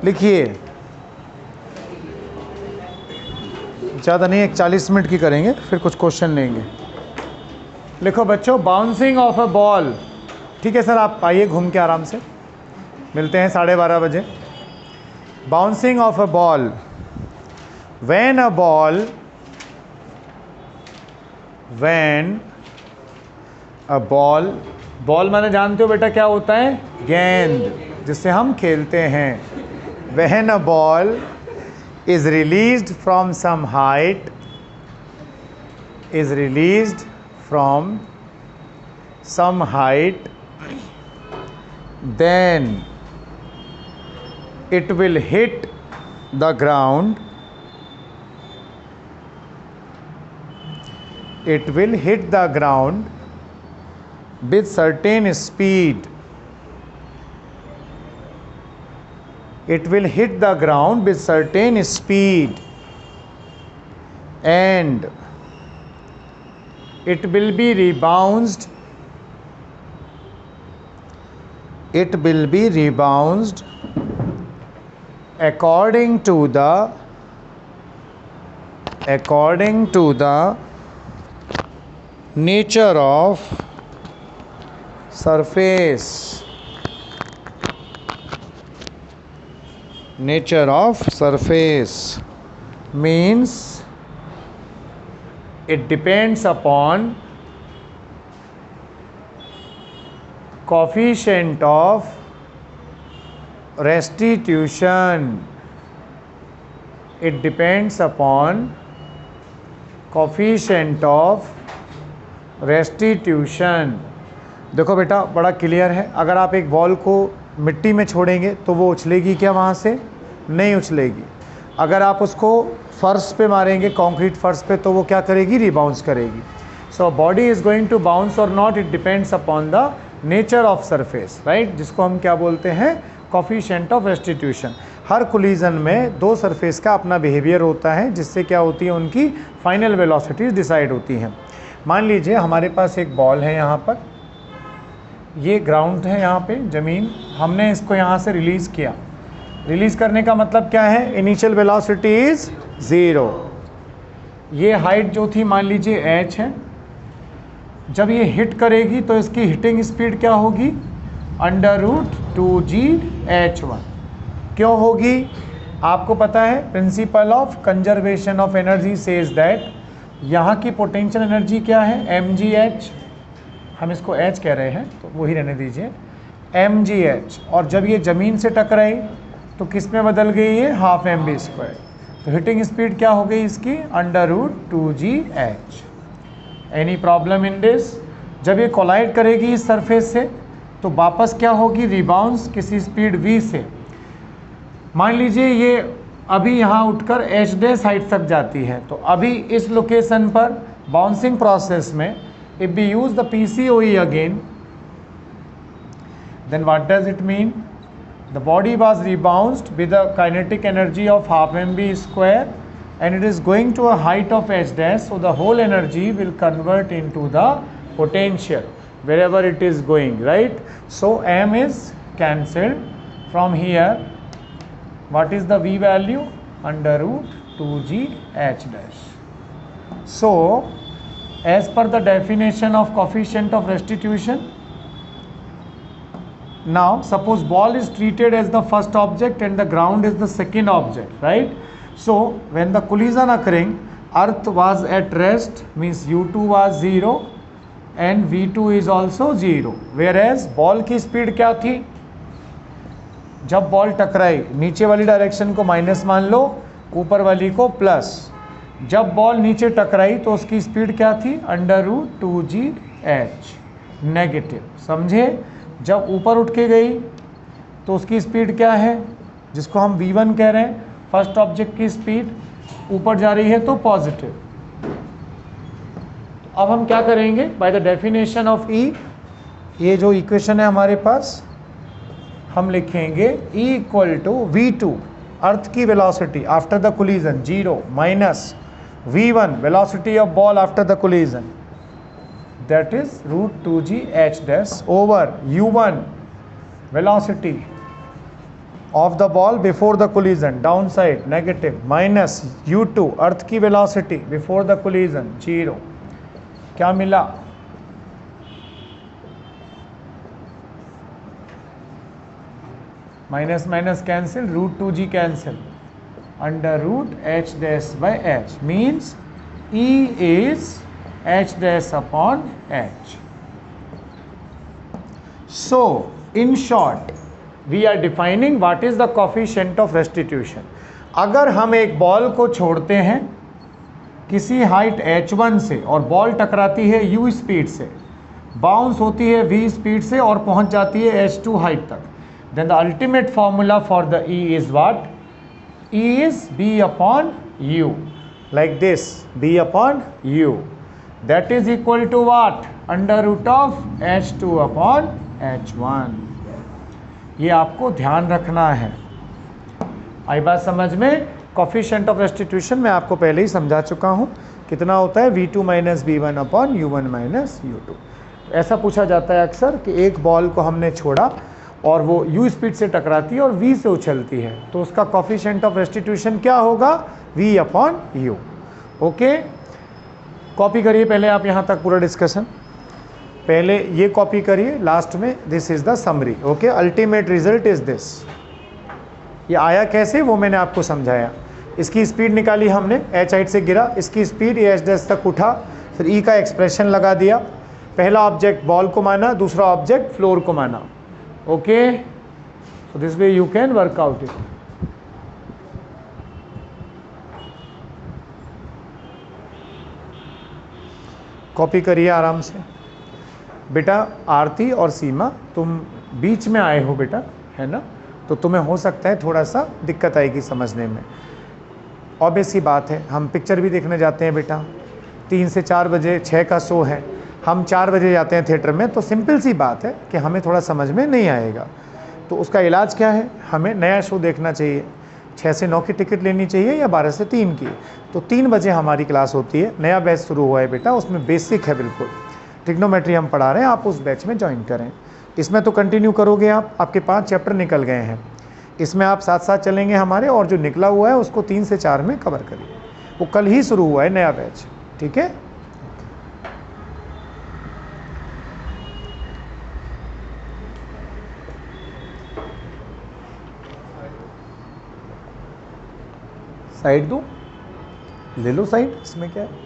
लिखिए, ज़्यादा नहीं, 40 मिनट की करेंगे, फिर कुछ क्वेश्चन लेंगे। लिखो बच्चों, बाउंसिंग ऑफ अ बॉल। ठीक है सर, आप आइए घूम के आराम से, मिलते हैं 12:30 बजे। Bouncing of a ball, when a ball ball माने जानते हो बेटा क्या होता है? गेंद, जिससे हम खेलते हैं। When a ball is released from some height, then it will hit the ground, with certain speed. It will hit the ground with certain speed, and it will be rebounded according to the nature of surface. Means it depends upon coefficient of restitution. देखो बेटा, बड़ा clear है। अगर आप एक ball को मिट्टी में छोड़ेंगे तो वो उछलेगी क्या? वहाँ से नहीं उछलेगी। अगर आप उसको फर्श पे मारेंगे, कंक्रीट फर्श पे, तो वो क्या करेगी? रिबाउंस करेगी। So body is going to bounce और not, it depends upon the nature of surface, right, जिसको हम क्या बोलते हैं? Coefficient of restitution. हर कोलिजन में दो सरफेस का अपना बिहेवियर होता है, जिससे क्या होती है? उनकी फाइनल वेलोसिटीज डिसाइड होती हैं। मान लीजिए हमारे पास एक बॉल है, यहाँ पर ये ग्राउंड है, यहाँ पे ज़मीन, हमने इसको यहाँ से रिलीज़ किया। रिलीज़ करने का मतलब क्या है? Initial velocity is 0। ये हाइट जो थी मान लीजिए h है। जब ये हिट करेगी तो इसकी हिटिंग स्पीड क्या होगी? √2gh1। क्यों होगी? आपको पता है principle of conservation of energy says that यहाँ की पोटेंशियल एनर्जी क्या है? mgh, हम इसको h कह रहे हैं तो वही रहने दीजिए, mgh। और जब ये ज़मीन से टकराई तो किस में बदल गई? ये 12 mv²। तो हिटिंग स्पीड क्या हो गई इसकी? √2gh। Any problem in this? जब ये कोलाइड करेगी इस सरफेस से तो वापस क्या होगी? रिबाउंस किसी स्पीड v से। मान लीजिए ये अभी यहाँ उठकर h' हाइट तक जाती है, तो अभी इस लोकेशन पर बाउंसिंग प्रोसेस में if we use the PCOE again, then what does it mean? The body was rebounced with a kinetic energy of 12 mv², and it is going to a height of h', so the whole energy will convert into the potential wherever it is going, right? So m is cancelled from here. What is the v value? √2gh'. So as per the definition of coefficient of restitution, now suppose ball is treated as the first object and the ground is the second object, right? So when the collision occurring, earth was at rest, means u2 was 0 and v2 is also 0, whereas ball की speed क्या थी? जब ball टकराई, नीचे वाली direction को minus मान लो, ऊपर वाली को प्लस। जब बॉल नीचे टकराई तो उसकी स्पीड क्या थी? √2gh negative. समझे? जब ऊपर उठ के गई तो उसकी स्पीड क्या है? जिसको हम v1 कह रहे हैं, फर्स्ट ऑब्जेक्ट की स्पीड ऊपर जा रही है तो पॉजिटिव। अब हम क्या करेंगे? By the definition of E, ये जो इक्वेशन है हमारे पास, हम लिखेंगे E = v2, अर्थ की velocity after the collision 0, minus v1 velocity of ball after the collision, that is √2gh' over u1 velocity of the ball before the collision, down side negative, minus u2 earth की velocity before the collision 0। क्या मिला? Minus minus cancel, √2g cancel, under root h dash by h means E is h dash upon h. So in short we are defining what is the coefficient of restitution. अगर हम एक ball को छोड़ते हैं किसी height h1 से और ball टकराती है u स्पीड से, बाउंस होती है v स्पीड से और पहुंच जाती है h2 हाइट तक, then the ultimate formula for the E is what? E is b upon u, like this, b upon u, that is equal to what? Under root of h2 upon h1. ये आपको ध्यान रखना है। आई बात समझ में? Coefficient of restitution मैं आपको पहले ही समझा चुका हूँ, कितना होता है v2 minus b1 upon u1 minus u2। ऐसा पूछा जाता है अक्सर कि एक बॉल को हमने छोड़ा और वो u स्पीड से टकराती है और v से उछलती है, तो उसका कोफिशिएंट ऑफ रेस्टिट्यूशन क्या होगा? v upon u। Okay, copy करिए पहले आप यहाँ तक पूरा डिस्कशन, पहले ये कॉपी करिए, लास्ट में this is the summary. Okay, ultimate result is this. ये आया कैसे वो मैंने आपको समझाया। इसकी स्पीड निकाली हमने, h हाइट से गिरा, इसकी स्पीड h डैश तक उठा, फिर e का एक्सप्रेशन लगा दिया, पहला ऑब्जेक्ट बॉल को माना, दूसरा ऑब्जेक्ट फ्लोर को माना। Okay, so this way you can work out it. Copy करिए आराम से। बेटा आरती और सीमा तुम बीच में आए हो बेटा, है ना, तो तुम्हें हो सकता है थोड़ा सा दिक्कत आएगी समझने में। ऑब्वियस सी बात है, हम पिक्चर भी देखने जाते हैं बेटा, 3 से 4 बजे, 6 का शो है, हम 4 बजे जाते हैं थिएटर में, तो सिंपल सी बात है कि हमें थोड़ा समझ में नहीं आएगा। तो उसका इलाज क्या है? हमें नया शो देखना चाहिए, 6 से 9 की टिकट लेनी चाहिए या 12 से 3 की। तो 3 बजे हमारी क्लास होती है, नया बैच शुरू हुआ है बेटा, उसमें बेसिक है बिल्कुल, ट्रिग्नोमेट्री हम पढ़ा रहे हैं, आप उस बैच में ज्वाइन करें। इसमें तो कंटिन्यू करोगे आप, आपके 5 चैप्टर निकल गए हैं, इसमें आप साथ साथ चलेंगे हमारे, और जो निकला हुआ है उसको 3 से 4 में कवर करिए। वो कल ही शुरू हुआ है नया बैच, ठीक है। साइड दो, ले लो साइड, इसमें क्या है।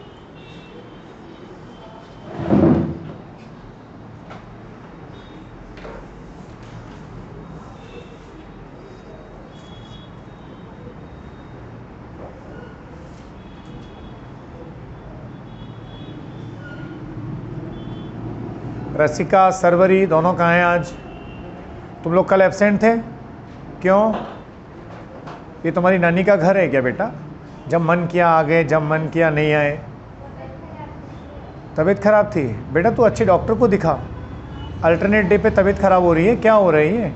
रसिका, सरवरी दोनों कहाँ हैं आज? तुम लोग कल एब्सेंट थे, क्यों? ये तुम्हारी नानी का घर है क्या बेटा? जब मन किया आ गए, जब मन किया नहीं आए। तबीयत खराब थी बेटा, तू अच्छे डॉक्टर को दिखा। अल्टरनेट डे पे तबीयत खराब हो रही है, क्या हो रही है?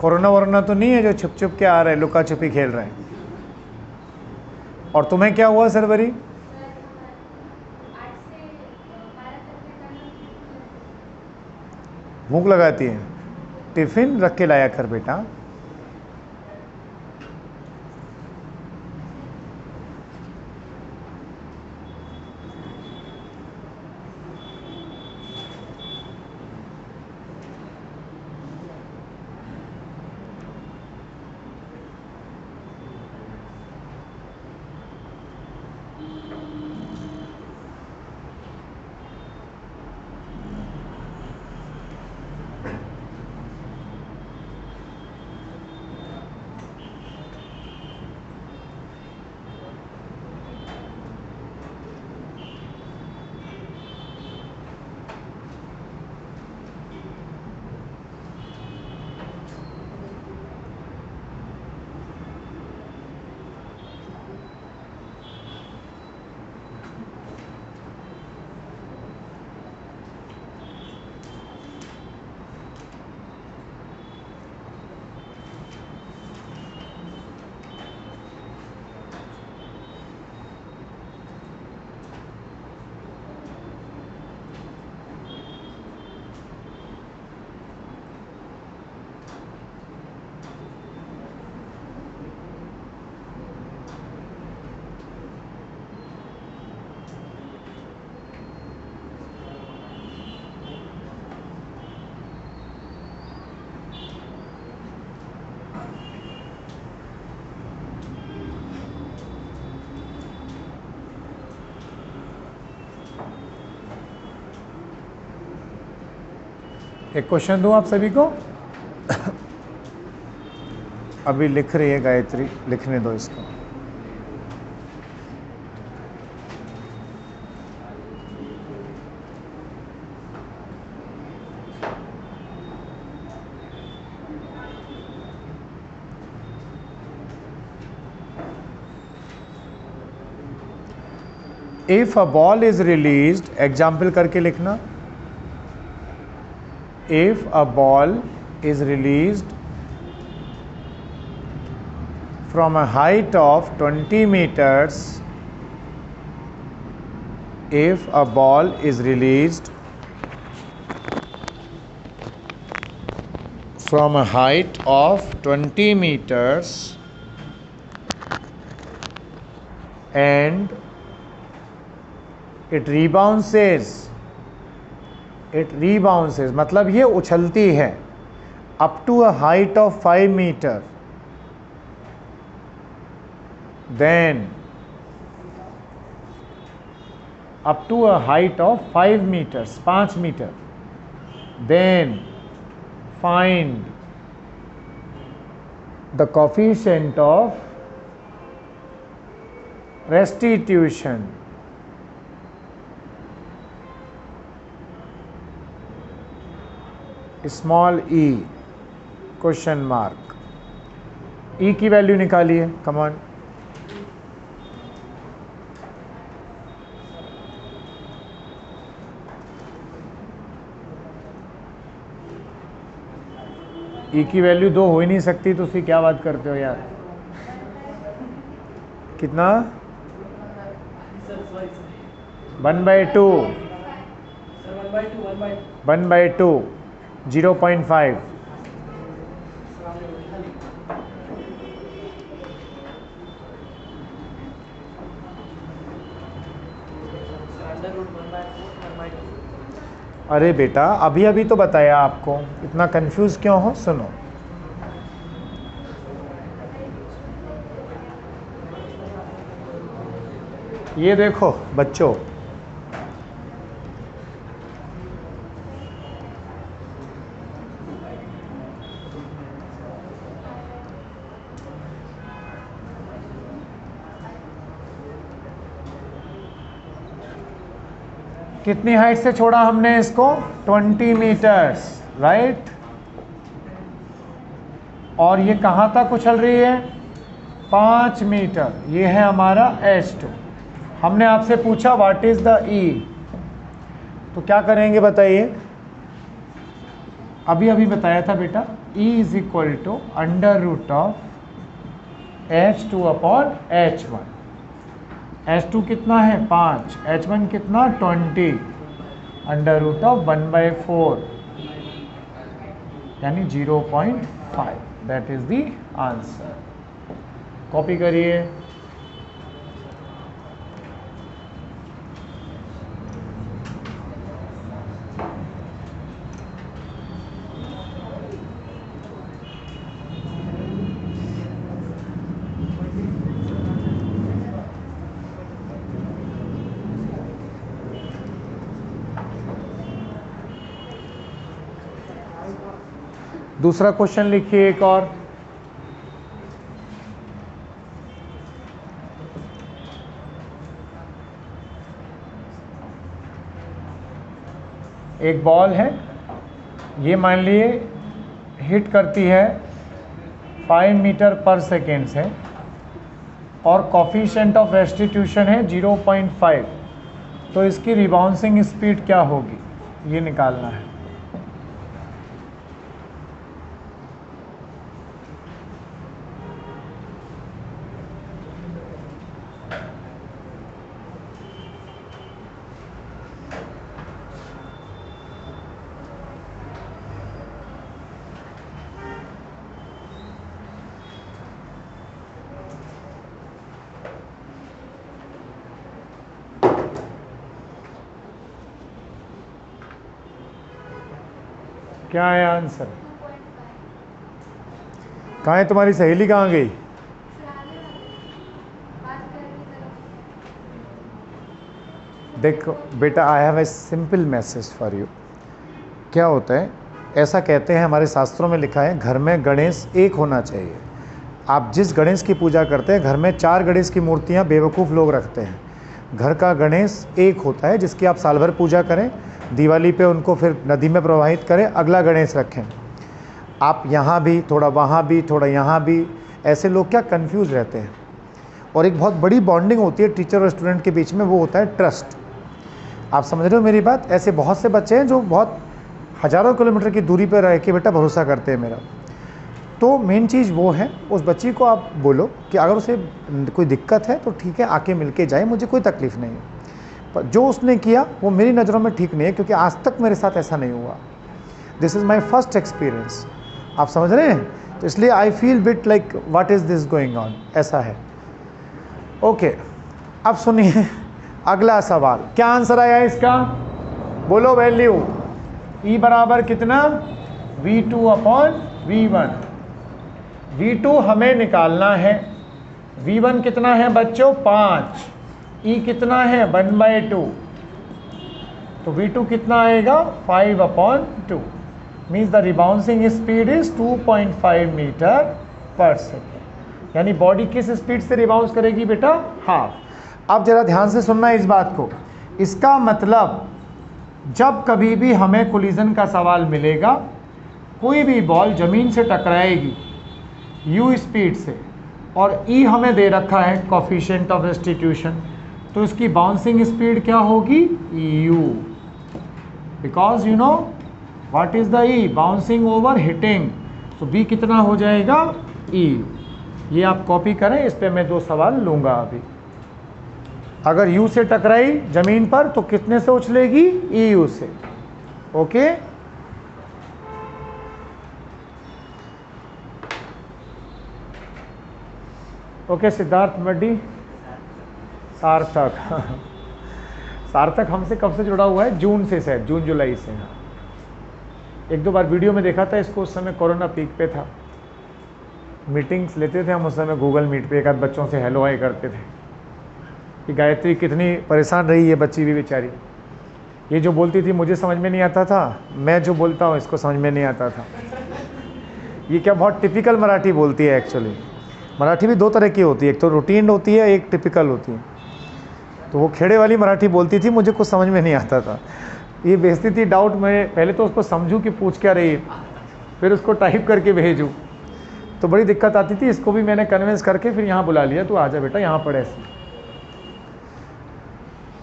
कोरोना वोरोना तो नहीं है जो छुप छुप के आ रहे, लुका छुपी खेल रहे हैं? और तुम्हें क्या हुआ सरवरी? भूख लगाती है, टिफिन रख के लाया कर बेटा। एक क्वेश्चन दूं आप सभी को? अभी लिख रही है गायत्री, लिखने दो इसको। If a ball is released, example करके लिखना। If a ball is released from a height of 20 meters, if a ball is released from a height of 20 meters and it rebounces मतलब ये उछलती है up to a height of 5 meter, then up to a height of 5 meters, 5 meter, then find the coefficient of restitution. Small e question mark. e की value निकालिए, come on. ई की value 2 हो ही नहीं सकती, तो उसकी क्या बात करते हो यार? कितना? 1/2 1/2 0.5। अरे बेटा अभी अभी तो बताया आपको, इतना कंफ्यूज क्यों हो? सुनो, ये देखो बच्चों, कितनी हाइट से छोड़ा हमने इसको? 20 मीटर्स, राइट। और ये कहाँ तक उछल रही है? 5 मीटर। ये है हमारा H2। हमने आपसे पूछा व्हाट इज द E, तो क्या करेंगे बताइए? अभी अभी बताया था बेटा, E is equal to √of H2 upon H1। H2 कितना है? 5। H1 कितना? 20 √of 1/4 यानी 0.5। That is the answer. Copy करिए। दूसरा क्वेश्चन लिखिए एक और। एक बॉल है, ये मान लिए हिट करती है 5 मीटर पर सेकेंड से और कोफिशिएंट ऑफ रेस्टिट्यूशन है 0.5, तो इसकी रिबाउंसिंग स्पीड क्या होगी ये निकालना है। क्या है आंसर? कहाँ है तुम्हारी सहेली, कहाँ गई? देखो बेटा, I have a simple message for you. क्या होता है, ऐसा कहते हैं, हमारे शास्त्रों में लिखा है, घर में गणेश एक होना चाहिए। आप जिस गणेश की पूजा करते हैं, घर में 4 गणेश की मूर्तियां बेवकूफ़ लोग रखते हैं। घर का गणेश एक होता है, जिसकी आप साल भर पूजा करें, दिवाली पे उनको फिर नदी में प्रवाहित करें, अगला गणेश रखें। आप यहाँ भी थोड़ा, वहाँ भी थोड़ा, यहाँ भी, ऐसे लोग क्या कंफ्यूज रहते हैं। और एक बहुत बड़ी बॉन्डिंग होती है टीचर और स्टूडेंट के बीच में, वो होता है ट्रस्ट। आप समझ रहे हो मेरी बात? ऐसे बहुत से बच्चे हैं जो बहुत हज़ारों किलोमीटर की दूरी पर रह के बेटा भरोसा करते हैं मेरा। तो मेन चीज़ वो है, उस बच्ची को आप बोलो कि अगर उसे कोई दिक्कत है तो ठीक है, आके मिल के जाए, मुझे कोई तकलीफ़ नहीं है। पर जो उसने किया वो मेरी नज़रों में ठीक नहीं है, क्योंकि आज तक मेरे साथ ऐसा नहीं हुआ। This is my first experience. आप समझ रहे हैं? तो इसलिए I feel bit like what is this going on, ऐसा है। ओके, अब सुनिए अगला सवाल। क्या आंसर आया इसका? बोलो वैल्यू। E बराबर कितना? V2 upon V1। V2 हमें निकालना है। V1 कितना है बच्चों? 5। E कितना है? 1/2। तो V2 कितना आएगा? 5/2। Means the rebouncing speed is 2.5 meter per second. यानी बॉडी किस स्पीड से रिबाउंस करेगी बेटा? हाफ। अब जरा ध्यान से सुनना इस बात को। इसका मतलब जब कभी भी हमें कोलिजन का सवाल मिलेगा, कोई भी बॉल ज़मीन से टकराएगी u स्पीड से, और e हमें दे रखा है कोफिशिएंट ऑफ रेस्टिट्यूशन, तो इसकी बाउंसिंग स्पीड क्या होगी? u। Because you know what is the e? Bouncing over hitting. तो b कितना हो जाएगा? e। ये आप कॉपी करें, इस पे मैं 2 सवाल लूँगा अभी। अगर u से टकराई ज़मीन पर तो कितने से उछलेगी? eu से। Okay, okay Siddharth muddy. सार्थक सार्थक हमसे कब से जुड़ा हुआ है? जून से, शायद जून जुलाई से। हाँ, 1-2 बार वीडियो में देखा था इसको, उस समय कोरोना पीक पे था। मीटिंग्स लेते थे हम उस समय गूगल मीट पे, एक आध बच्चों से हेलो हाय करते थे कि गायत्री कितनी परेशान रही है बच्ची भी बेचारी। ये जो बोलती थी मुझे समझ में नहीं आता था, मैं जो बोलता हूँ इसको समझ में नहीं आता था। ये क्या बहुत टिपिकल मराठी बोलती है। एक्चुअली मराठी भी 2 तरह की होती है, एक तो रूटीन होती है, एक टिपिकल होती है। तो वो खेड़े वाली मराठी बोलती थी, मुझे कुछ समझ में नहीं आता था। ये भेजती थी डाउट, मैं पहले तो उसको समझूँ कि पूछ क्या रही है, फिर उसको टाइप करके भेजूँ, तो बड़ी दिक्कत आती थी। इसको भी मैंने कन्विंस करके फिर यहाँ बुला लिया, तू आजा बेटा यहाँ पढ़ ऐसे।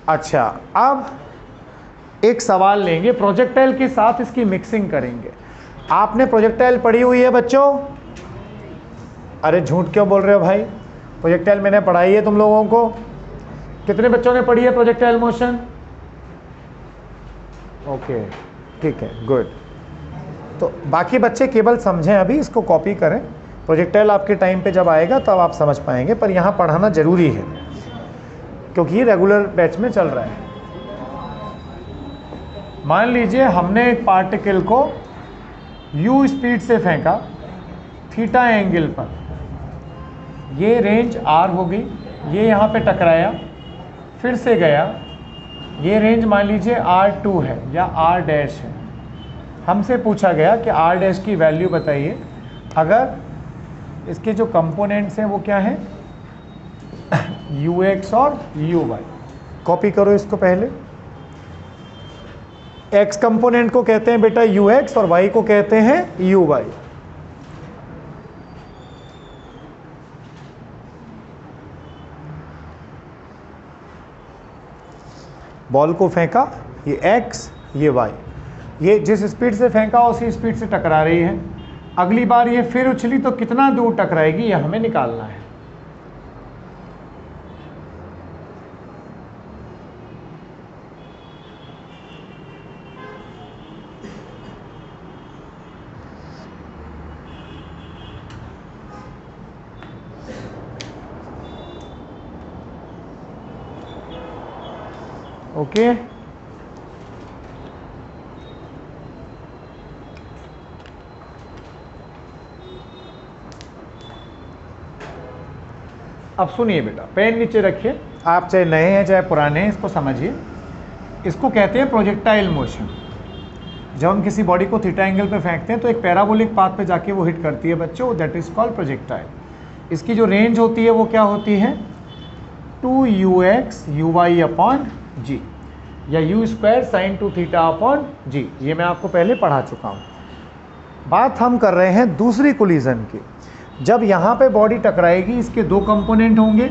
अच्छा, अब एक सवाल लेंगे, प्रोजेक्टाइल के साथ इसकी मिक्सिंग करेंगे। आपने प्रोजेक्टाइल पढ़ी हुई है बच्चों? अरे झूठ क्यों बोल रहे हो भाई? प्रोजेक्टाइल मैंने पढ़ाई है तुम लोगों को। कितने बच्चों ने पढ़ी है प्रोजेक्टाइल मोशन? ओके, ठीक है, गुड। तो बाकी बच्चे केवल समझें, अभी इसको कॉपी करें। प्रोजेक्टाइल आपके टाइम पे जब आएगा तब आप समझ पाएंगे, पर यहाँ पढ़ाना जरूरी है क्योंकि ये रेगुलर बैच में चल रहा है। मान लीजिए हमने एक पार्टिकल को u स्पीड से फेंका थीटा एंगल पर, ये रेंज r हो गई, ये यहाँ पे टकराया, फिर से गया, ये रेंज मान लीजिए r2 है या r डैश है। हमसे पूछा गया कि r डैश की वैल्यू बताइए अगर इसके जो कंपोनेंट्स हैं वो क्या हैं? ux और uy। कॉपी करो इसको पहले। x कंपोनेंट को कहते हैं बेटा ux और y को कहते हैं uy। बॉल को फेंका, ये x, ये y, ये जिस स्पीड से फेंका उसी स्पीड से टकरा रही है। अगली बार ये फिर उछली तो कितना दूर टकराएगी, ये हमें निकालना है। ओके, अब सुनिए बेटा, पेन नीचे रखिए। आप चाहे नए हैं चाहे पुराने हैं, इसको समझिए। इसको कहते हैं प्रोजेक्टाइल मोशन। जब हम किसी बॉडी को थीटा एंगल पे फेंकते हैं तो एक पैराबोलिक पाथ पे जाके वो हिट करती है बच्चों, दैट इज कॉल्ड प्रोजेक्टाइल। इसकी जो रेंज होती है वो क्या होती है, 2ux uy अपॉन जी, या u square sine 2 theta upon G. ये मैं आपको पहले पढ़ा चुका हूँ। बात हम कर रहे हैं दूसरी कोलिजन की। जब यहाँ पे बॉडी टकराएगी, इसके दो कंपोनेंट होंगे,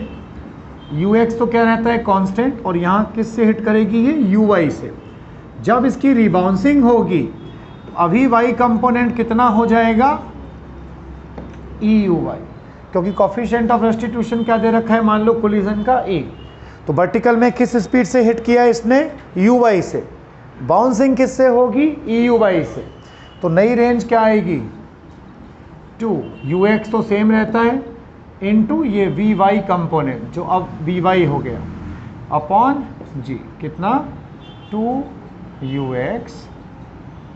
ux तो क्या रहता है कांस्टेंट, और यहाँ किससे हिट करेगी ये, uy से। जब इसकी रिबाउंसिंग होगी तो अभी y कंपोनेंट कितना हो जाएगा, euy, क्योंकि कोफिशिएंट ऑफ रेस्टिट्यूशन क्या दे रखा है, मान लो कोलिजन का a। तो वर्टिकल में किस स्पीड से हिट किया इसने, uy से। बाउंसिंग किससे होगी, euy से। तो नई रेंज क्या आएगी, 2 ux तो सेम रहता है इनटू ये vy कंपोनेंट जो अब vy हो गया अपॉन जी, कितना 2ux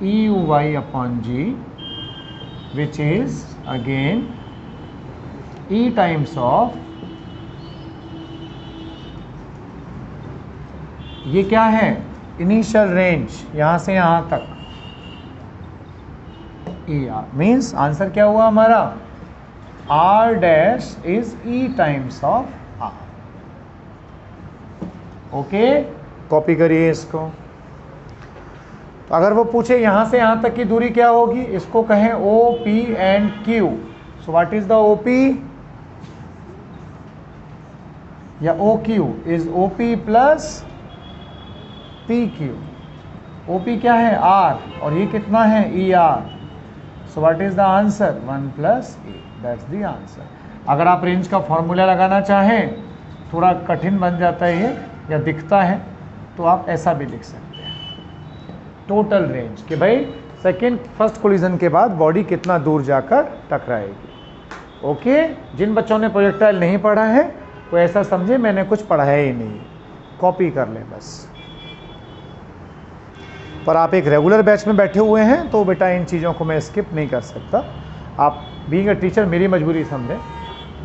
euy upon g, which is again e times of, ये क्या है, इनिशियल रेंज यहाँ से यहाँ तक, ER मीन्स आंसर क्या हुआ हमारा, R dash is E times of R। Okay, copy करिए इसको। तो अगर वो पूछे यहाँ से यहाँ तक की दूरी क्या होगी, इसको कहें OP and Q। So what is the OP, या OQ is OP plus PQ। OP क्या है R, और ये कितना है ER। So what is the answer, 1 plus A, that's the answer. अगर आप रेंज का फॉर्मूला लगाना चाहें, थोड़ा कठिन बन जाता है ये या दिखता है, तो आप ऐसा भी लिख सकते हैं, टोटल रेंज, कि भाई सेकेंड फर्स्ट कोलिजन के बाद बॉडी कितना दूर जाकर टकराएगी। ओके, जिन बच्चों ने प्रोजेक्टाइल नहीं पढ़ा है वो ऐसा समझे मैंने कुछ पढ़ाया ही नहीं, कॉपी कर लें बस। पर आप एक रेगुलर बैच में बैठे हुए हैं तो बेटा इन चीज़ों को मैं स्किप नहीं कर सकता। आप बीइंग अ टीचर मेरी मजबूरी समझें,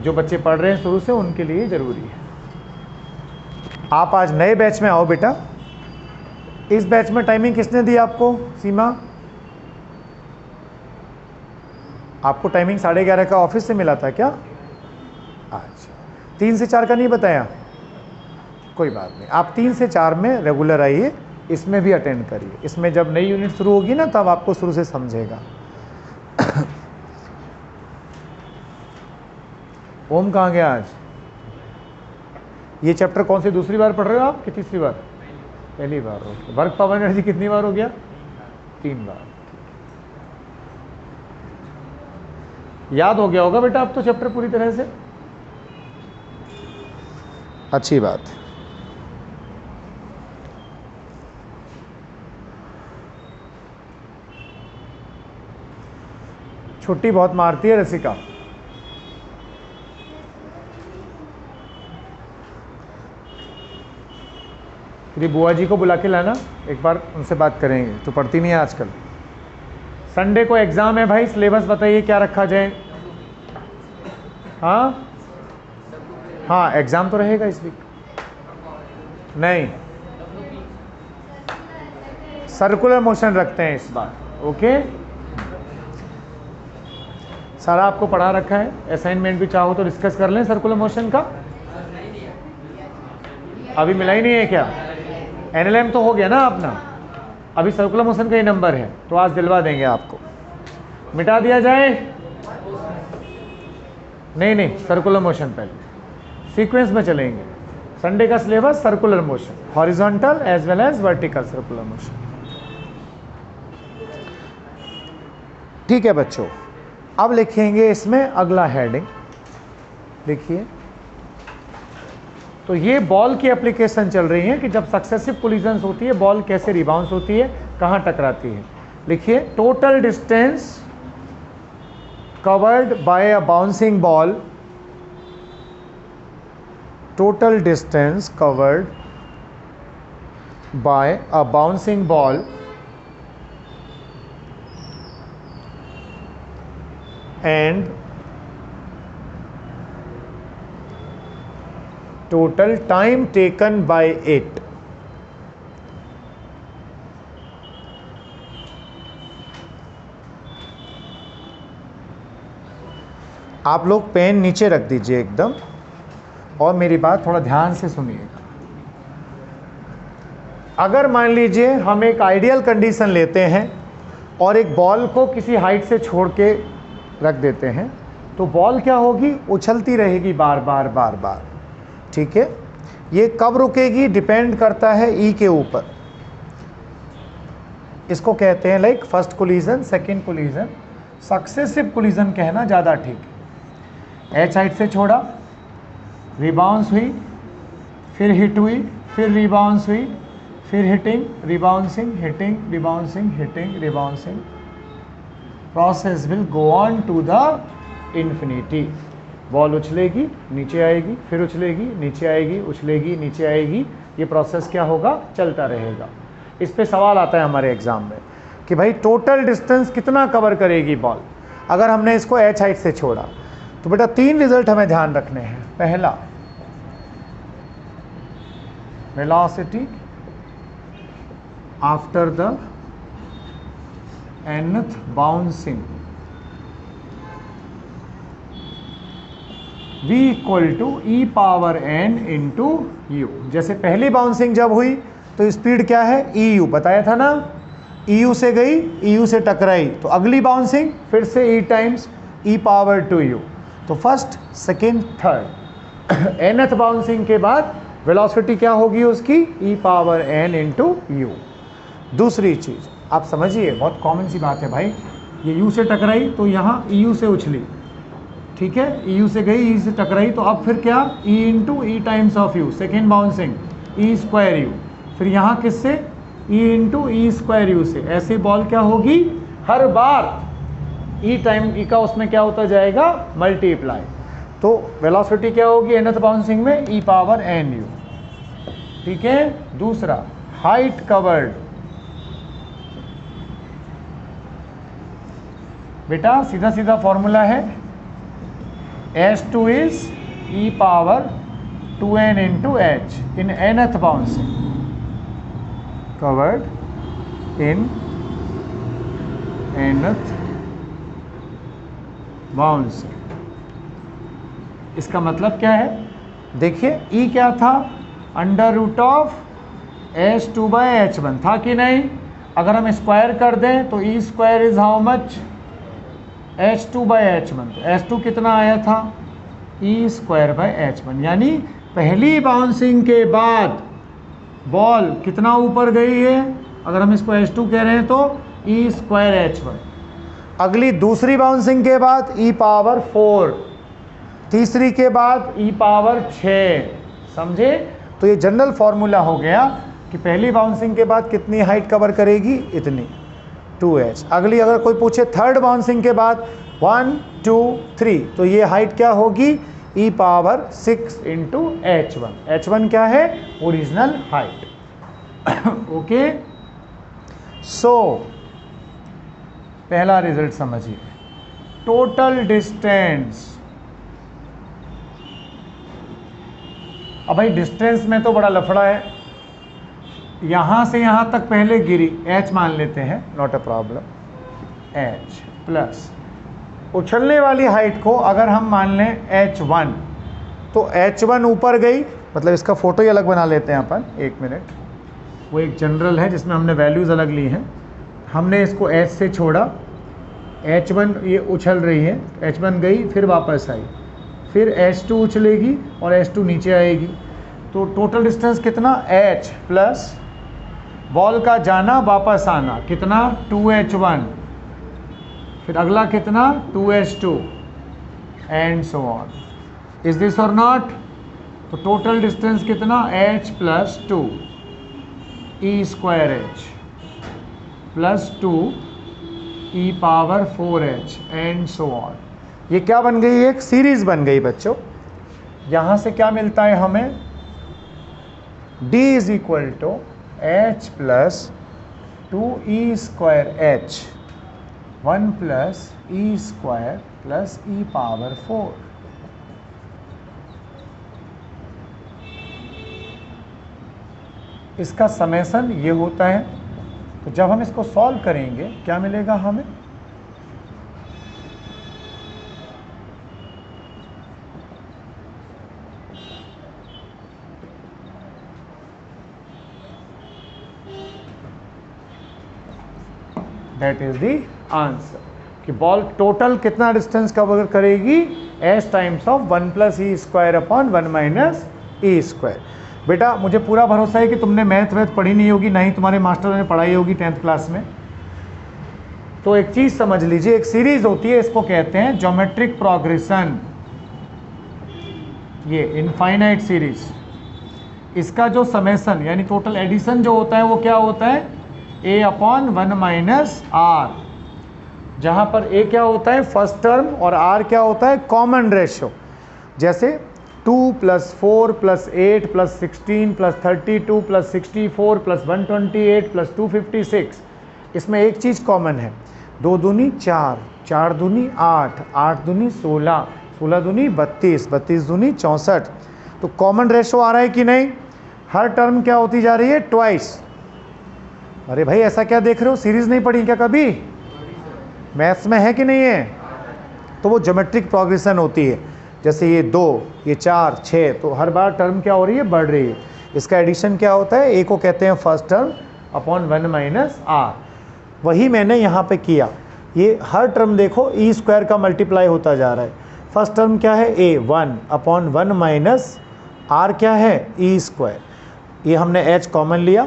जो बच्चे पढ़ रहे हैं शुरू से उनके लिए ज़रूरी है। आप आज नए बैच में आओ बेटा। इस बैच में टाइमिंग किसने दी आपको, सीमा? आपको टाइमिंग 11:30 का ऑफिस से मिला था क्या? अच्छा, 3 से 4 का नहीं बताया, कोई बात नहीं। आप 3 से 4 में रेगुलर आइए, इसमें भी अटेंड करिए। इसमें जब नई यूनिट शुरू होगी ना तब आपको शुरू से समझेगा। ओम कहाँ गया आज? ये चैप्टर कौन सी दूसरी बार पढ़ रहे हो आप कि तीसरी बार? पहली बार। वर्क पावर एनर्जी कितनी बार हो गया? 3 बार। याद हो गया होगा बेटा अब तो चैप्टर पूरी तरह से, अच्छी बात। छुट्टी बहुत मारती है रसिका। तेरी बुआ जी को बुला के लाना, एक बार उनसे बात करेंगे, तो पढ़ती नहीं है आजकल। संडे को एग्ज़ाम है भाई, सिलेबस बताइए क्या रखा जाए। हाँ हाँ, एग्ज़ाम तो रहेगा इस वीक। नहीं, सर्कुलर मोशन रखते हैं इस बार। ओके, सारा आपको पढ़ा रखा है, असाइनमेंट भी चाहो तो डिस्कस कर लें सर्कुलर मोशन का। अभी मिला ही नहीं है क्या? एनएलएम तो हो गया ना अपना, अभी सर्कुलर मोशन का ही नंबर है, तो आज दिलवा देंगे आपको। मिटा दिया जाए? नहीं, सर्कुलर मोशन पहले, सीक्वेंस में चलेंगे। संडे का syllabus circular motion, horizontal as well as vertical circular motion. ठीक है बच्चों, अब लिखेंगे इसमें अगला हेडिंग। देखिए, तो ये बॉल की एप्लीकेशन चल रही है कि जब सक्सेसिव कोलिजन्स होती है बॉल कैसे रिबाउंस होती है, कहाँ टकराती है। लिखिए, total distance covered by a bouncing ball, total distance covered by a bouncing ball and total time taken by it आप लोग पेन नीचे रख दीजिए एकदम, और मेरी बात थोड़ा ध्यान से सुनिएगा। अगर मान लीजिए हम एक आइडियल कंडीशन लेते हैं और एक बॉल को किसी हाइट से छोड़ के रख देते हैं, तो बॉल क्या होगी, उछलती रहेगी बार बार बार बार। ठीक है, ये कब रुकेगी डिपेंड करता है ई के ऊपर। इसको कहते हैं like first collision, second collision, successive collision कहना ज़्यादा ठीक है। एच हाइट से छोड़ा, रिबाउंस हुई, फिर हिट हुई, फिर रिबाउंस हुई, फिर hitting, rebouncing, hitting, rebouncing, hitting, rebouncing. Process will go on to the infinity. Ball उछलेगी, नीचे आएगी, फिर उछलेगी, नीचे आएगी, उछलेगी, नीचे आएगी। ये प्रोसेस क्या होगा, चलता रहेगा। इस पे सवाल आता है हमारे एग्जाम में कि भाई टोटल डिस्टेंस कितना कवर करेगी बॉल अगर हमने इसको एच हाइट से छोड़ा। तो बेटा 3 रिजल्ट हमें ध्यान रखने हैं। पहला, velocity after the nth bouncing v equal to e power n into u. जैसे पहली बाउंसिंग जब हुई तो स्पीड क्या है, ई यू, बताया था ना। ई यू से गई, ई यू से टकराई, तो अगली बाउंसिंग फिर से E times E power two U. तो first, second, third, nth bouncing के बाद वेलोसिटी क्या होगी उसकी, E power n into U. दूसरी चीज़ आप समझिए, बहुत कॉमन सी बात है भाई, ये यू से टकराई तो यहाँ ई यू से उछली, ठीक है, ई यू से गई, ई से टकराई, तो अब फिर क्या, E into E times of you, second bouncing E square you, फिर यहाँ किससे, E into E square you से। ऐसे बॉल क्या होगी, हर बार ई टाइम ई का उसमें क्या होता जाएगा, मल्टीप्लाई। तो वेलोसिटी क्या होगी nth बाउंसिंग में, ई पावर एन यू। ठीक है। दूसरा, हाइट कवर्ड, बेटा सीधा सीधा फॉर्मूला है, S2 is E power 2n into H in nth bouncing, covered in nth bouncing. इसका मतलब क्या है, देखिए ई क्या था, under root of S2 bye H1 था कि नहीं। अगर हम स्क्वायर कर दें तो E square is how much, H2 by H1। तो H2 कितना आया था, ई स्क्वायर बाय H1। यानी पहली बाउंसिंग के बाद बॉल कितना ऊपर गई है, अगर हम इसको H2 कह रहे हैं तो ई स्क्वायर H1। अगली दूसरी बाउंसिंग के बाद ई पावर 4, तीसरी के बाद ई पावर 6। समझे। तो ये जनरल फॉर्मूला हो गया कि पहली बाउंसिंग के बाद कितनी हाइट कवर करेगी, इतनी, 2h। अगली अगर कोई पूछे थर्ड बाउंसिंग के बाद 1 2 3, तो ये हाइट क्या होगी, ई पावर 6 इंटू H1। H1 क्या है, ओरिजिनल हाइट। ओके, सो पहला रिजल्ट समझिए, टोटल डिस्टेंस। अब भाई डिस्टेंस में तो बड़ा लफड़ा है, यहाँ से यहाँ तक पहले गिरी, h मान लेते हैं, not a problem, h plus उछलने वाली हाइट को अगर हम मान लें h1, तो h1 ऊपर गई, मतलब इसका फोटो ही अलग बना लेते हैं अपन, 1 मिनट। वो एक जनरल है जिसमें हमने वैल्यूज़ अलग ली हैं। हमने इसको h से छोड़ा, h1 ये उछल रही है, h1 गई फिर वापस आई, फिर h2 उछलेगी और h2 नीचे आएगी। तो टोटल डिस्टेंस कितना, h प्लस बॉल का जाना वापस आना कितना, 2h1, फिर अगला कितना, 2h2 and so on. Is this और नॉट। तो टोटल डिस्टेंस कितना, h plus 2 e square H plus 2 E power 4h and so on. ये क्या बन गई, एक सीरीज बन गई बच्चों। यहाँ से क्या मिलता है हमें, d is equal to h plus 2 e square h 1 plus e square plus e power 4। इसका समेसन ये होता है। तो जब हम इसको सॉल्व करेंगे क्या मिलेगा हमें, दैट इज द आंसर कि बॉल टोटल कितना डिस्टेंस कवर करेगी S times of 1 + e² upon 1 - e²। बेटा मुझे पूरा भरोसा है कि तुमने मैथ वैथ पढ़ी नहीं होगी, ना ही तुम्हारे मास्टर ने पढ़ाई होगी 10th क्लास में। तो एक चीज समझ लीजिए, एक सीरीज होती है, इसको कहते हैं ज्योमेट्रिक प्रोग्रेशन, ये इनफाइनाइट सीरीज। इसका जो समेशन यानी टोटल एडिशन जो होता है वो क्या होता है, a अपॉन 1 - r, जहां पर a क्या होता है फर्स्ट टर्म और r क्या होता है कॉमन रेशियो। जैसे 2 + 4 + 8 + 16 + 32 + 64 + 128 + 256, इसमें एक चीज़ कॉमन है, 2 दूनी 4, 4 दूनी 8, 8 दूनी 16, 16 दूनी 32, 32 दूनी 64। तो कॉमन रेशो आ रहा है कि नहीं, हर टर्म क्या होती जा रही है ट्वाइस। अरे भाई ऐसा क्या देख रहे हो, सीरीज नहीं पढ़ी क्या कभी, मैथ्स में है कि नहीं है। तो वो ज्योमेट्रिक प्रोग्रेशन होती है, जैसे ये 2, ये 4, 6, तो हर बार टर्म क्या हो रही है बढ़ रही है। इसका एडिशन क्या होता है, ए को कहते हैं फर्स्ट टर्म अपॉन 1 - r। वही मैंने यहाँ पे किया, ये हर टर्म देखो e² का मल्टीप्लाई होता जा रहा है। फर्स्ट टर्म क्या है a 1 अपॉन 1 - r क्या है e²। ये हमने h कॉमन लिया,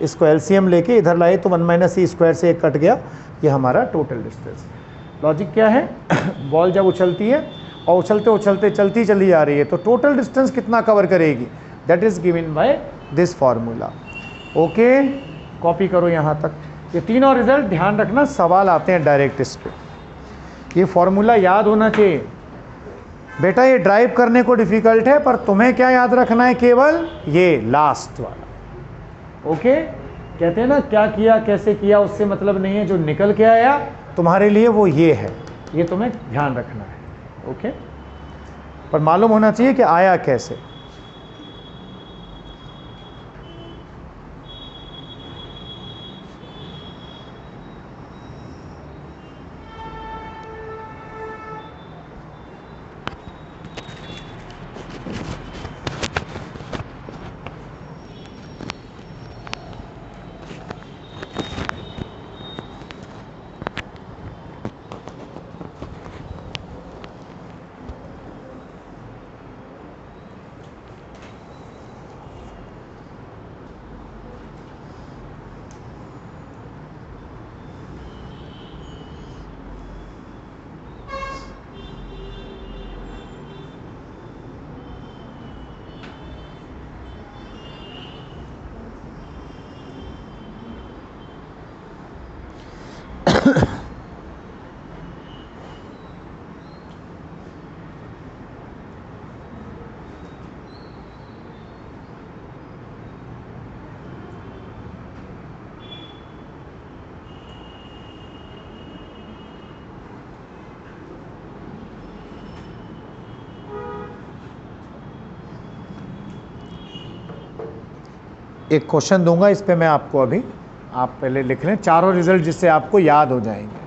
इसको एलसीएम लेके इधर लाए तो 1 - e² से एक कट गया, ये हमारा टोटल डिस्टेंस। लॉजिक क्या है बॉल जब उछलती है और उछलते उछलते चलती चली जा रही है तो टोटल डिस्टेंस कितना कवर करेगी, that is given by this formula. Okay, copy करो यहाँ तक। ये तीनों रिजल्ट ध्यान रखना, सवाल आते हैं डायरेक्ट इस पे, ये फॉर्मूला याद होना चाहिए बेटा। ये ड्राइव करने को डिफिकल्ट है, पर तुम्हें क्या याद रखना है, केवल ये लास्ट वाला। ओके, कहते हैं ना क्या किया कैसे किया उससे मतलब नहीं है, जो निकल के आया तुम्हारे लिए वो ये है, ये तुम्हें ध्यान रखना है। ओके, पर मालूम होना चाहिए कि आया कैसे। एक क्वेश्चन दूंगा, इस पे मैं आपको अभी, आप पहले लिख लें चारों रिजल्ट जिससे आपको याद हो जाएंगे।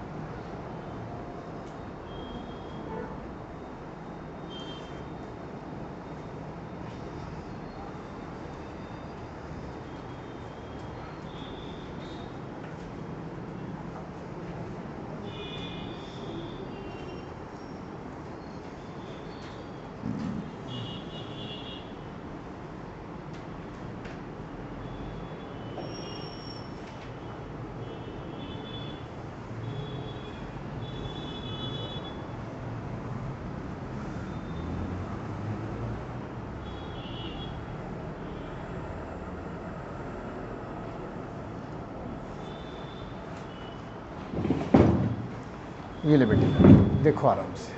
ये ले बेटी, देखो आराम से।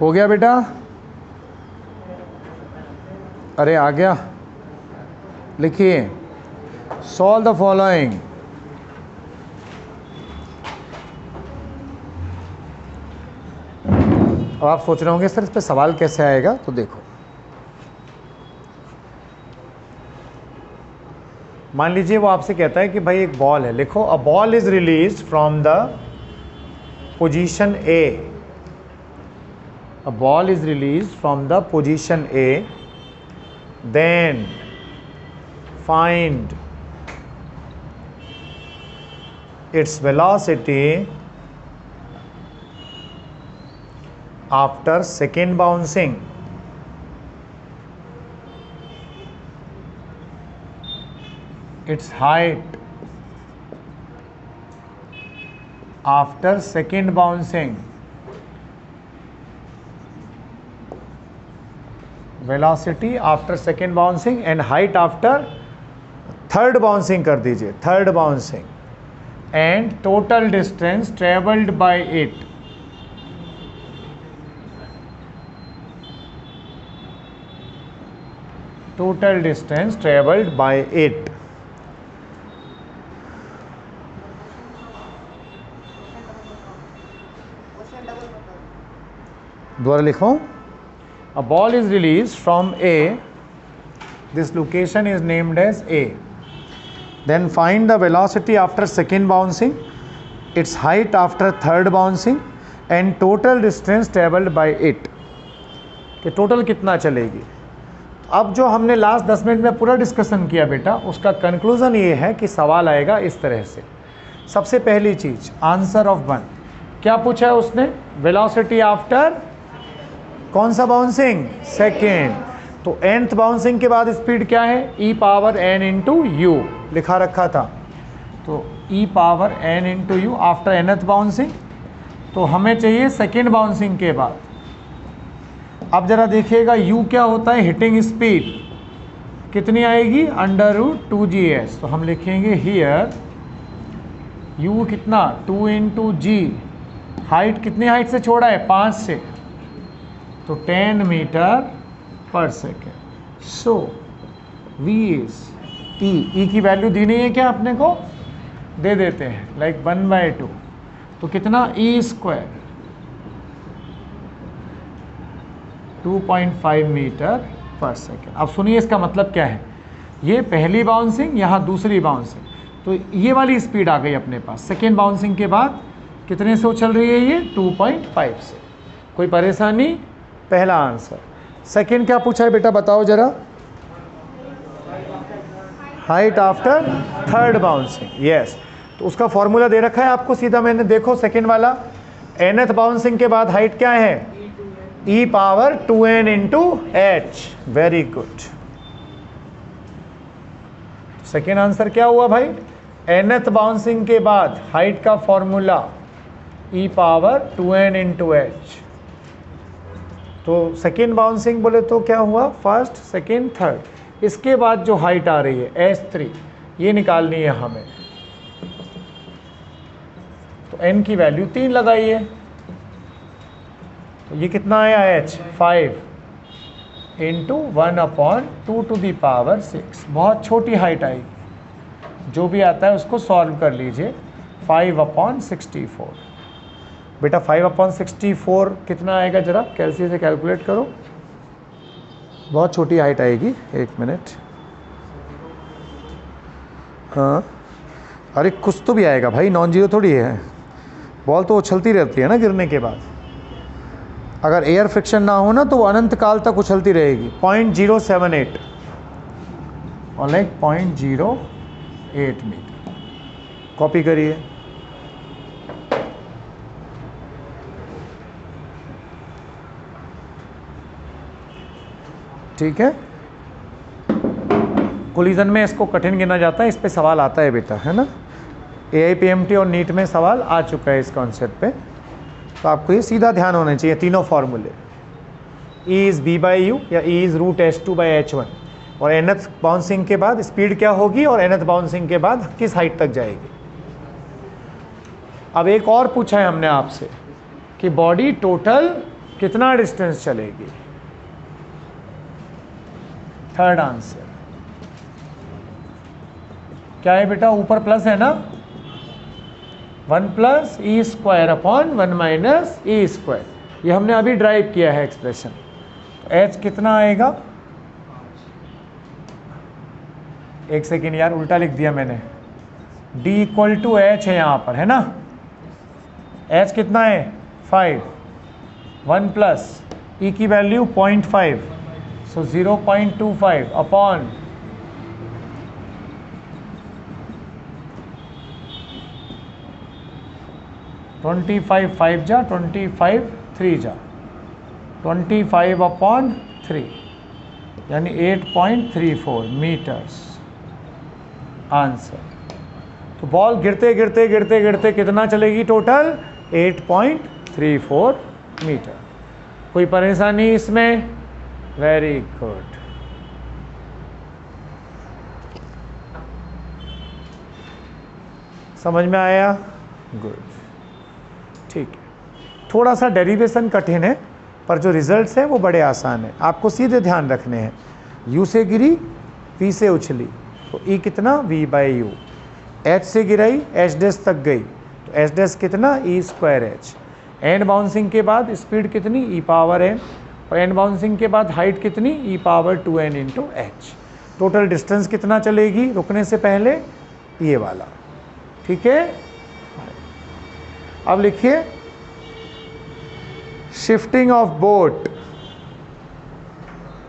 हो गया बेटा? अरे आ गया। लिखिए, सॉल्व द फॉलोइंग। अब आप सोच रहे होंगे सर इस पे सवाल कैसे आएगा, तो देखो, मान लीजिए वो आपसे कहता है कि भाई एक बॉल है, लिखो a ball is release from the position A, a ball is release from the position A, then find its velocity after second bouncing. Its height after second bouncing. Velocity after second bouncing and height after third bouncing कर दीजिए, third bouncing, and total distance traveled by it. Total distance traveled by it. दोबारा लिखो, a ball is released from A, this location is named as A, then find the velocity after second bouncing, its height after third bouncing and total distance traveled by it. कि total कितना चलेगी। अब जो हमने last 10 minute में पूरा discussion किया बेटा, उसका कंक्लूजन ये है कि सवाल आएगा इस तरह से। सबसे पहली चीज, आंसर ऑफ 1 क्या पूछा है उसने? वेलोसिटी आफ्टर कौन सा बाउंसिंग? सेकेंड। तो nth बाउंसिंग के बाद स्पीड क्या है? e power n into you लिखा रखा था, तो e power n into you after nth bouncing. तो हमें चाहिए सेकेंड बाउंसिंग के बाद। अब जरा देखिएगा u क्या होता है? हिटिंग स्पीड कितनी आएगी? √2gs। तो हम लिखेंगे हियर u कितना? 2 इंटू जी। हाइट कितनी हाइट से छोड़ा है? 5 से, तो 10 metre per second. So v is e की वैल्यू दी नहीं है क्या अपने को? दे देते हैं, लाइक 1/2। तो कितना? e square 2.5 meter per second. अब सुनिए इसका मतलब क्या है। ये पहली बाउंसिंग, यहाँ दूसरी बाउंसिंग, तो ये वाली स्पीड आ गई अपने पास। सेकेंड बाउंसिंग के बाद कितने से उछल रही है ये? 2.5 से। कोई परेशानी? पहला आंसर। सेकेंड क्या पूछा है बेटा, बताओ जरा? Height after third bouncing. Yes, तो उसका फॉर्मूला दे रखा है आपको सीधा मैंने, देखो सेकेंड वाला। nth बाउंसिंग के बाद हाइट क्या है? e power 2n into h। Very good. Second answer क्या हुआ भाई? nth बाउंसिंग के बाद हाइट का formula e power 2n into h। तो सेकेंड बाउंसिंग बोले तो क्या हुआ? First, second, third. इसके बाद जो हाइट आ रही है h3, ये निकालनी है हमें। तो n की वैल्यू 3 लगाइए, तो ये कितना आया? h 5 into 1/2 to the power 6। बहुत छोटी हाइट आएगी, जो भी आता है उसको सॉल्व कर लीजिए। 5/64 बेटा, 5/64 कितना आएगा? जरा कैलसी से कैलकुलेट करो। बहुत छोटी हाइट आएगी, 1 मिनट। हाँ, अरे कुछ तो भी आएगा भाई, नॉन जीरो थोड़ी है। बॉल तो उछलती रहती है ना गिरने के बाद। अगर एयर फ्रिक्शन ना हो ना तो वो अनंत काल तक उछलती रहेगी। 0.078 और लाइक 0.08 मीटर। कॉपी करिए। ठीक है, कोलिजन में इसको कठिन गिना जाता है, इस पे सवाल आता है बेटा, है ना। AIPMT और नीट में सवाल आ चुका है इस कॉन्सेप्ट पे, तो आपको ये सीधा ध्यान होना चाहिए। तीनों फॉर्मूले, E इज़ B/U या E इज़ √S2/H1, और nth बाउंसिंग के बाद स्पीड क्या होगी और nth बाउंसिंग के बाद किस हाइट तक जाएगी। अब एक और पूछा है हमने आपसे कि बॉडी टोटल कितना डिस्टेंस चलेगी? थर्ड आंसर क्या है बेटा? ऊपर प्लस है ना, 1 plus e square upon 1 minus E square, ये हमने अभी ड्राइव किया है एक्सप्रेशन। एच कितना आएगा? एक सेकेंड यार, उल्टा लिख दिया मैंने, D इक्वल टू एच है यहाँ पर, है ना। एच कितना है? 5, 1 प्लस ई की वैल्यू 0.5, सो 0.25 अपॉन 25 5 जा 25 3 जा 25 अपॉन 3 यानी 8.34 मीटर्स आंसर। तो बॉल गिरते गिरते गिरते गिरते कितना चलेगी टोटल? 8.34 मीटर। कोई परेशानी इसमें? Very good. समझ में आया? गुड, ठीक है। थोड़ा सा डेरिवेशन कठिन है, पर जो रिजल्ट्स हैं वो बड़े आसान हैं, आपको सीधे ध्यान रखने हैं। यू से गिरी, वी से उछली, तो ई कितना? We by you. एच से गिराई, एच डैश तक गई, तो एच डैश कितना? E square H. And bouncing के बाद स्पीड कितनी? E power N. और एंड बाउंसिंग के बाद हाइट कितनी? E power 2n into H. Total distance कितना चलेगी रुकने से पहले? ये वाला, ठीक है। अब लिखिए शिफ्टिंग ऑफ बोट।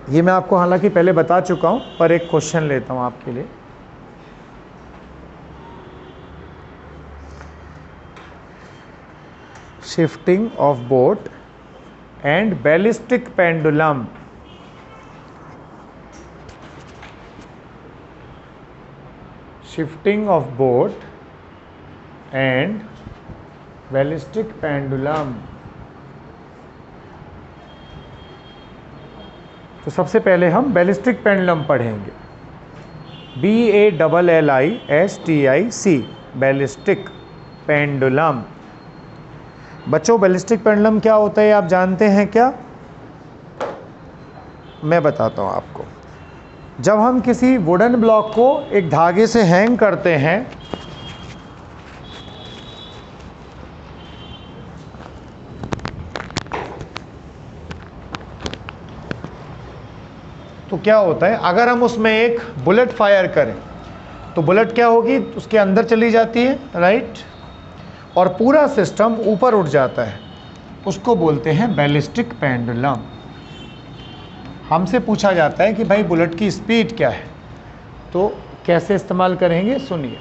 ये मैं आपको हालांकि पहले बता चुका हूं, पर एक क्वेश्चन लेता हूं आपके लिए। Shifting of boat and ballistic pendulum. Shifting of boat and ballistic pendulum. तो सबसे पहले हम बैलिस्टिक पेंडुलम पढ़ेंगे। BALLISTIC, ballistic pendulum. बच्चों, बैलिस्टिक पेंडुलम क्या होता है आप जानते हैं क्या? मैं बताता हूं आपको। जब हम किसी वुडन ब्लॉक को एक धागे से हैंग करते हैं, तो क्या होता है, अगर हम उसमें एक बुलेट फायर करें तो बुलेट क्या होगी? उसके अंदर चली जाती है, राइट, और पूरा सिस्टम ऊपर उठ जाता है। उसको बोलते हैं बैलिस्टिक पेंडुलम। हमसे पूछा जाता है कि भाई बुलेट की स्पीड क्या है, तो कैसे इस्तेमाल करेंगे सुनिए।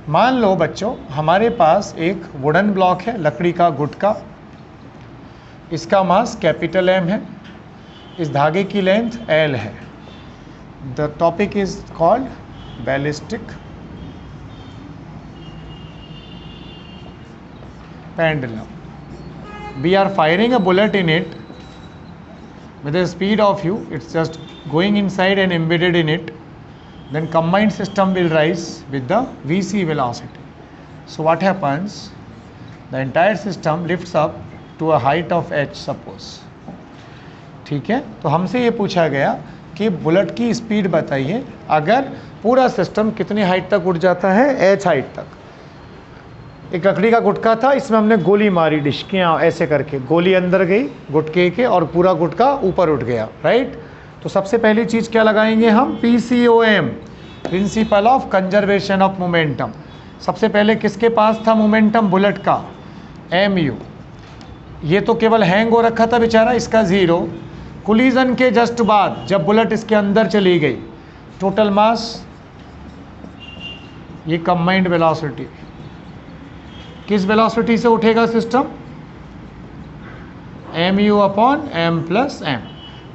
मान लो बच्चों, हमारे पास एक वुडन ब्लॉक है, लकड़ी का गुटका, इसका मास कैपिटल M है, इस धागे की लेंथ L है। The topic is called ballistic pendulum. We are firing a bullet in it with the speed of u, it's just going inside and embedded in it, then combined system will rise with the VC velocity. So what happens? The entire system lifts up to a height of h suppose. ठीक है, तो हमसे ये पूछा गया कि bullet की speed बताइए अगर पूरा सिस्टम कितनी हाइट तक उड़ जाता है? h हाइट तक। एक लकड़ी का गुटका था, इसमें हमने गोली मारी, डिशकियाँ ऐसे करके, गोली अंदर गई गुटके के और पूरा गुटका ऊपर उठ गया, राइट। तो सबसे पहली चीज़ क्या लगाएंगे हम? PCOM, principle of conservation of momentum. सबसे पहले किसके पास था मोमेंटम? बुलेट का, MU। ये तो केवल हैंग हो रखा था बेचारा, इसका 0। कोलिजन के जस्ट बाद जब बुलेट इसके अंदर चली गई, टोटल मास, ये कंबाइंड वेलोसिटी, किस वेलोसिटी से उठेगा system? MU upon M plus M।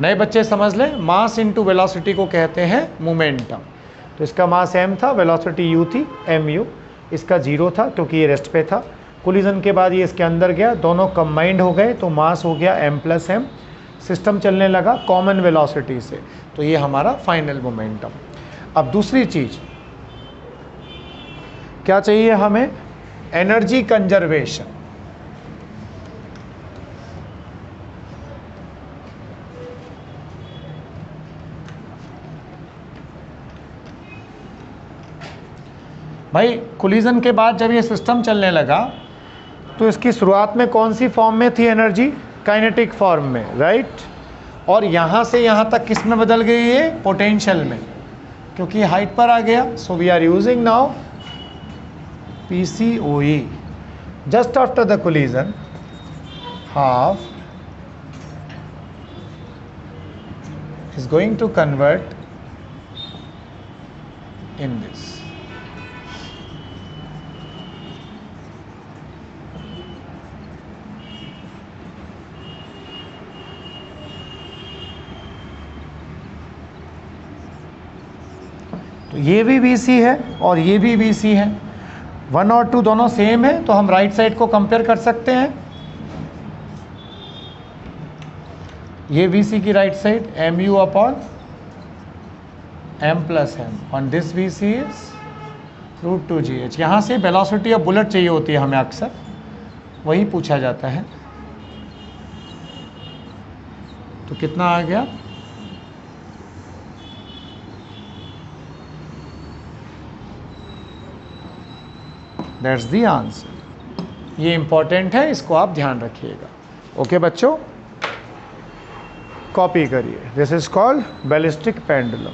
नए बच्चे समझ लें, मास इंटू वेलोसिटी को कहते हैं मोमेंटम। तो इसका मास M था, वेलोसिटी U थी, MU। इसका 0 था क्योंकि ये रेस्ट पे था। कोलिजन के बाद ये इसके अंदर गया, दोनों कंबाइंड हो गए, तो मास हो गया M प्लस M। सिस्टम चलने लगा कॉमन वेलोसिटी से, तो ये हमारा फाइनल मोमेंटम। अब दूसरी चीज़ क्या चाहिए हमें? Energy conservation. भाई कोलिजन के बाद जब ये सिस्टम चलने लगा तो इसकी शुरुआत में कौन सी फॉर्म में थी एनर्जी? काइनेटिक फॉर्म में, राइट। और यहाँ से यहाँ तक किस में बदल गई ये? पोटेंशियल में, क्योंकि हाइट पर आ गया। So we are using now PCOE। Just after the collision half is going to convert in this. तो ये भी BC है और ये भी BC है, 1 और 2 दोनों सेम है, तो हम राइट साइड को कंपेयर कर सकते हैं। ये VC की right side mu upon m plus m, on this VC is √2gh। यहाँ से वेलोसिटी ऑफ बुलेट चाहिए होती है हमें, अक्सर वही पूछा जाता है। तो कितना आ गया? That's the answer. ये इंपॉर्टेंट है, इसको आप ध्यान रखिएगा। ओके बच्चों, कॉपी करिए। This is called ballistic pendulum.